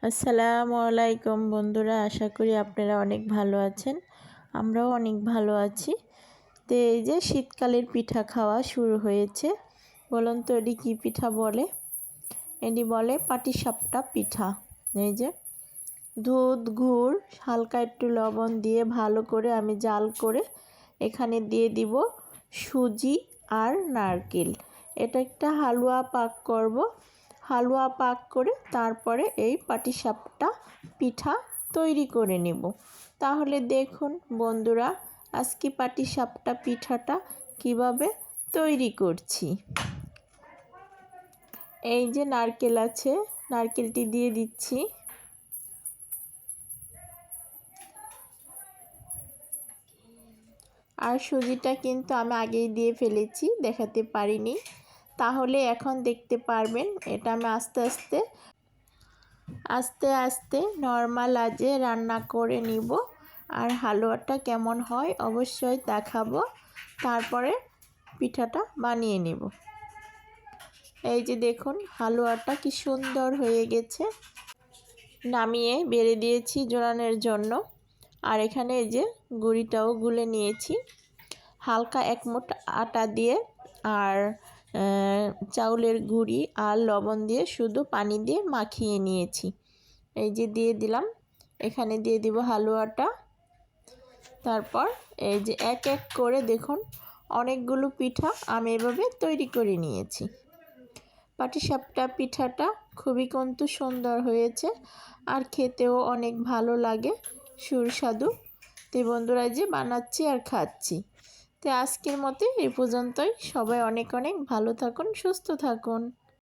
আসসালামু আলাইকুম বন্ধুরা, আশা করি আপনারা অনেক ভালো আছেন। আমরাও অনেক ভালো আছি। তো এই যে শীতকালের পিঠা খাওয়া শুরু হয়েছে। বলুন তো এটি কী পিঠা বলে? এটি বলে পাটিসাপটা পিঠা। এই যে দুধ, গুড়, হালকা একটু লবণ দিয়ে ভালো করে আমি জাল করে এখানে দিয়ে দিব সুজি আর নারকেল। এটা একটা হালুয়া পাক করব। হালুয়া পাক করে তারপরে এই পাটিসাপটা পিঠা তৈরি করে নেব। তাহলে দেখুন বন্ধুরা, আজকে পাটিসাপটা পিঠাটা কিভাবে তৈরি করছি। এই যে নারকেল আছে, নারকেলটি দিয়ে দিচ্ছি। আর সুজিটা কিন্তু আমি আগেই দিয়ে ফেলেছি, দেখাতে পারিনি। তাহলে এখন দেখতে পারবেন। এটা আমি আস্তে আস্তে নর্মাল আঁচে রান্না করে নিব। আর হালুয়াটা কেমন হয় অবশ্যই দেখাবো। তারপরে পিঠাটা বানিয়ে নেব। এই যে দেখুন হালুয়াটা কি সুন্দর হয়ে গেছে। নামিয়ে বেড়ে দিয়েছি জোড়ানোর জন্য। আর এখানে এই যে গুঁড়িটাও গুলে নিয়েছি হালকা এক মুঠ আটা দিয়ে, আর চাউলের গুঁড়ি আর লবণ দিয়ে শুধু পানি দিয়ে মাখিয়ে নিয়েছি। এই যে দিয়ে দিলাম, এখানে দিয়ে দিব হালুয়াটা। তারপর এই যে এক এক করে দেখুন অনেকগুলো পিঠা আমি এভাবে তৈরি করে নিয়েছি। পাটিসাপটা পিঠাটা খুবই কিন্তু সুন্দর হয়েছে আর খেতেও অনেক ভালো লাগে, সুস্বাদু। তো বন্ধুরা যে বানাচ্ছি আর খাচ্ছি। তো আজকের মতো এই পর্যন্তই। সবাই অনেক অনেক ভালো থাকুন, সুস্থ থাকুন।